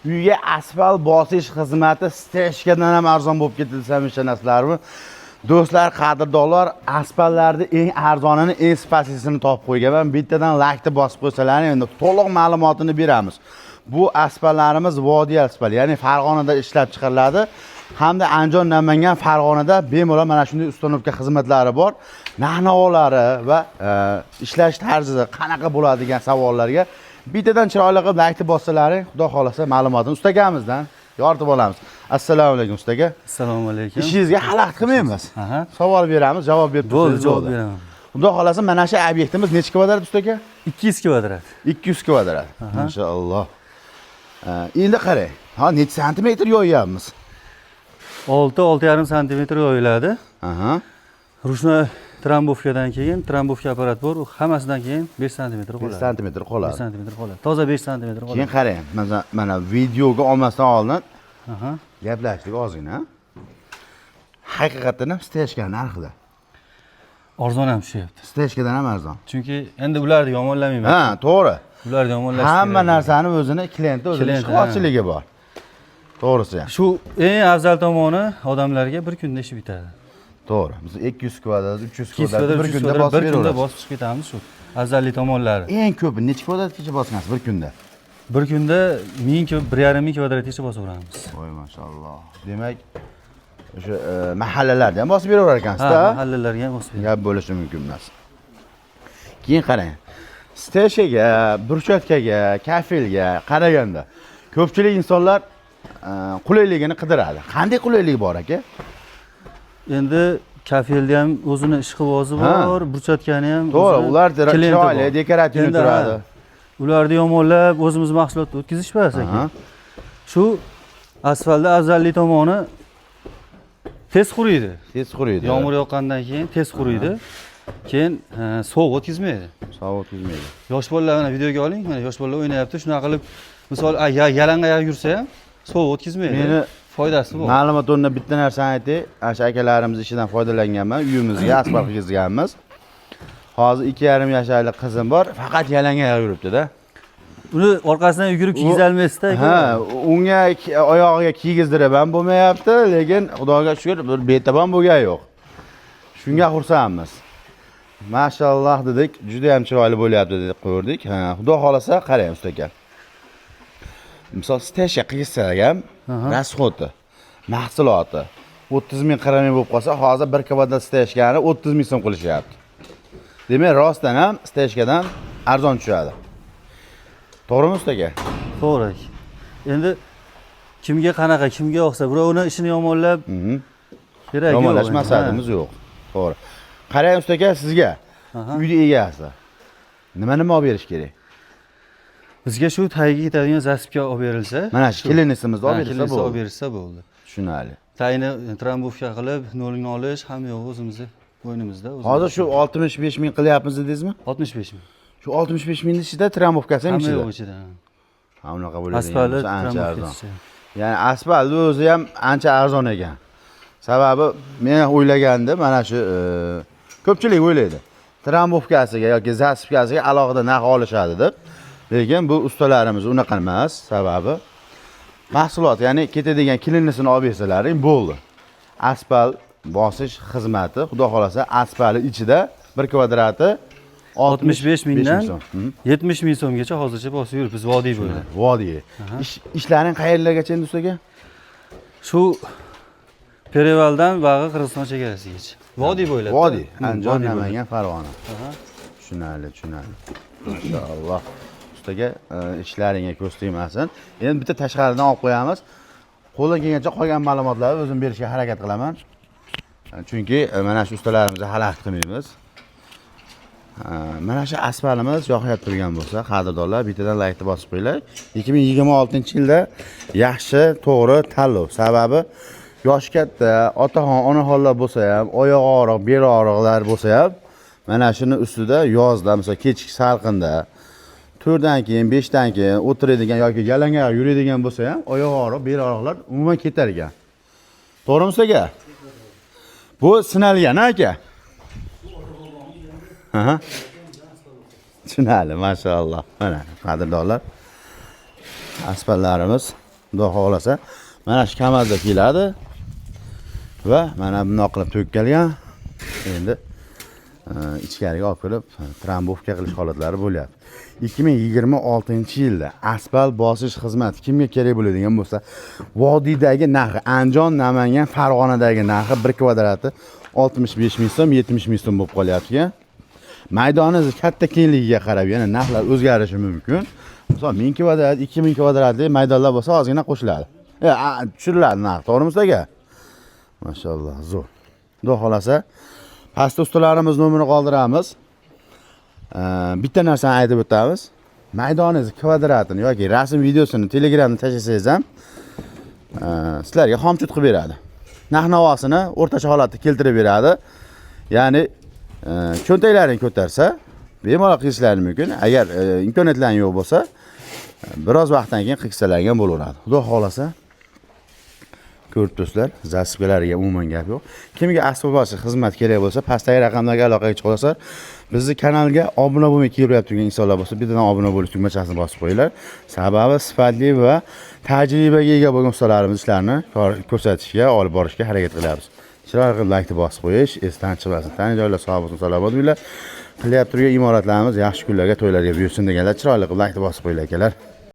uyga asfalt bosish xizmati steshkadan ham arzon bo'lib ketdi desam ishonasizlarmi? Do'stlar, qadrdonlar, asfaltlarning eng arzonini, eng spasisini topib qo'yganman. Bittadan laykni bosib qo'ysalaring, endi to'liq ma'lumotini beramiz. Bu asfaltlarimiz vodiy asfalt, ya'ni Farg'onada ishlab chiqariladi. Hamda Andijon, Namangan, Farg'onada bemalol mana shunday ustanovka xizmatlari bor. Narx-navolari va ishlash tarzi qanaqa bo'ladi degan savollarga bittadan chiroyli qilib laykni bossalaring, xudo xolasa ma'lumotini ustagamizdan yoritib olamiz. Assalomu alaykum ustaga. Assalomu alaykum. Ishingizga xalaqit qilmaymiz. Savol beramiz, javob berib tursangiz javob beraman. Xudo xolasa mana shu obyektimiz necha kvadrat ustaga? 200 kvadrat. 200 kvadrat. Maşalloh. Endi qarang. Ha, necha santimetr yo'yapmiz? 6-6,5 santimetr yo'yiladi. Ruchnoy trambovkadan keyin trambovka apparat bor, hammasidan keyin 5 santimetr qoladi. 5 santimetr qoladi. 5 santimetr qoladi. Toza 5 santimetr qoladi. Keyin qarang, mana videoga olmasdan oldin gaplashdik ozgina. Haqiqatan ham steshka narxida. Arzon ham tushyapti. Steshkadan ham arzon. Chunki endi ularni yomonlamayman. Ha, to'g'ri. Ularni yomonlash. Hamma narsani o'zini klienti o'zining ishqibotchiligi bor. To'g'risi ham. Shu eng afzal tomoni odamlarga bir kunda ish bitadi. To'g'ri. Biz 200 kvadrat, 300 kvadrat bir kunda bosib bir kunda beraveramiz. bosib chiqib ketamiz shu. Afzallik tomonlari. Eng ko'pi necha kvadratgacha bosgansiz bir kunda? Bir kunda 1,5 kvadratgacha bosaveramiz. Voy mashalloh. Demak, o'sha mahallalarda ham bosib beraverar ekansiz-da? Ha, mahallalarga ham bosib beramiz. Gap bo'lishi mumkin emas. Keyin qarang. Steshkaga, burchatkaga, kafelga qaraganda ko'pchilik insonlar qulayligini qidiradi. Qanday qulaylik bor aka? Endi kafelda ham o'zini ishqibozi bor, burchatkani ham. To'g'ri, ular chiroyli, dekorativ turadi. Ularni yomonlab o'zimiz mahsulotni o'tkazishmas ekan. Shu asfaltda afzallik tomoni tez quriydi. Tez quriydi. Yomg'ir yoqqandan keyin tez quriydi. Keyin sovuq o'tkazmaydi. Sovuq o'tkazmaydi. Yosh bolalarni videoga oling, mana yosh bolalar o'ynayapti, shunaqa qilib, misol yalangoyoq yursa ham sovuq o'tkazmaydi. Meni foydasi bor. Ma'lumot o'rnida bitta narsani aytay. O'sha akalarimiz ishidan foydalanganman. Uyimizga asfalt qilganmiz. Hozir 2,5 yoshli qizim bor, faqat yalangoyoq yuribdi-da. Uni orqasidan yugurib kiygizolmaysiz-da. Ha, unga oyog'iga kiygizdirib ham bo'lmayapti, lekin Xudoga shukr bir betaban bo'lgani yo'q. Shunga xursandmiz. Mashalloh dedik, juda ham chiroyli bo'lyapti deb qo'ydik. Ha, Xudo xolasa qarang ustaga. Misol steshka qilsak ham rasxoti, mahsuloti 30 ming 40 ming bo'lib qolsa, hozir 1 kvadrat steshkani 30 ming so'm qilishyapti. Demak, rostdan ham steshkadan arzon tushadi. To'g'rimi ustaga? To'g'ri. Endi kimga qanaqa, kimga yoqsa, birovni ishini yomonlab kerak yo'q. Yomonlash maqsadimiz yo'q. To'g'ri. Qarang ustaga, sizga uyni egasi nima olib berish kerak? Bizga shu tagiga ketadigan zasipka olib berilsa, mana shu kilinisimizni olib berilsa bo'ldi. Olib berilsa bo'ldi. Tushunali. Tayini trambovka qilib, nolini olish hamma yo'q o'zimizda, bo'ynimizda. Hozir shu 65 ming qilyapmiz dedingizmi? 65 ming. Shu 65 mingning ichida trambovkasi ham ichida. Hamma yo'q ichida. Ha, unaqa bo'ladi. Asfalt ancha arzon. Ya'ni asfalt o'zi ham ancha arzon ekan. Sababi men o'ylagandim, mana shu ko'pchilik o'ylaydi. Trambovkasiga yoki zasipkasiga alohida narx olishadi deb. Lekin bu ustalarimiz unaqa emas, sababi mahsulot, ya'ni ketadigan kilinisini olib bersalaring bo'ldi. Asfalt bosish xizmati, xudo xolasa asfalt ichida 1 kvadrati 65 mingdan 70 ming so'mgacha hozircha bosib yuribmiz vodiy bo'ylab. Vodiy. Ishlaring qayerlargacha endi ustaga? Shu Perevaldan Bag'i Qirg'iziston chegarasigacha. Vodiy bo'ylab. Vodiy, Andijon, Namangan, Farg'ona. Tushunali. Maşalloh. Ustaga ishlaringga ko'z tegmasin. Endi bitta tashqaridan olib qo'yamiz. Qo'ldan kelgancha qolgan ma'lumotlarni o'zim berishga harakat qilaman. Chunki mana shu ustalarimizga xalaqit qilmaymiz. Mana shu asfaltimiz yoqib turgan bo'lsa, qadrdonlar bittadan laykni bosib qo'yinglar. 2026-yilda yaxshi, to'g'ri tanlov. Sababi yosh katta, otaxon, onaxonlar bo'lsa ham, oyoq og'riq, bel og'riqlar bo'lsa ham, mana shuni ustida yozda, masalan, kechki salqinda 4 dan keyin, 5 dan keyin o'tiradigan yoki yalangoyoq yuradigan bo'lsa ham, oyoq og'riq, bel og'riqlar umuman ketar ekan. To'g'rimi aka? Bu sinalgan aka. Tushunali, maşalloh. Mana qadrdonlar. Asfaltlarimiz Xudo xolasa mana shu kamazda keladi va mana bundoq qilib to'kkalgan. Endi ichkariga olib kirib trambovka qilish holatlari bo'lyapti. 2026-yilda asfalt bosish xizmati kimga kerak bo'ladigan bo'lsa, vodiydagi narxi, Andijon, Namangan, Farg'onadagi narxi 1 kvadrati 65 ming so'm, 70 ming so'm bo'lib qolyapti. Maydoningiz katta kengligiga qarab yana narxlar o'zgarishi mumkin. Misol 1000 kvadrat, 2000 kvadratli maydonlar bo'lsa, ozgina qo'shiladi. Tushiriladi narx, to'g'rimi aka? Mashalloh, zo'r. Xudo xolasa, pastda ustalarimiz nomerini qoldiramiz. Bitta narsani aytib o'tamiz. Maydoningiz kvadratini yoki rasm videosini Telegramda tashlasangiz ham sizlarga xomchut qilib beradi. Narx-navosini o'rtacha holatda keltirib beradi. Ya'ni cho'ntaklarini ko'tarsa, bemalol qilishlari mumkin. Agar imkoniyatlaring yo'q bo'lsa, biroz vaqtdan keyin qilsalarga ham bo'laveradi. Xudo xolasa, ko'rib turibsizlar, zasipkalariga umuman gap yo'q. Kimga asbob xizmat kerak bo'lsa, pastdagi raqamlarga aloqaga chiqasizlar. Bizni kanalga obuna bo'lmay kelib turgan insonlar bo'lsa, bittadan obuna bo'lish tugmachasini bosib qo'yinglar. Sababi sifatli va tajribaga ega bo'lgan ustalarimiz ishlarini ko'rsatishga, olib borishga harakat qilyapmiz. Chiroyli qilib like bosib qo'yish, esdan chiqmasin. Tani joylar sog' bo'lsin, salomat bo'linglar. Qilyapti turgan imoratlarimiz yaxshi kunlarga, to'ylarga buyursin deganlar, chiroyli qilib like bosib qo'yinglar akalar.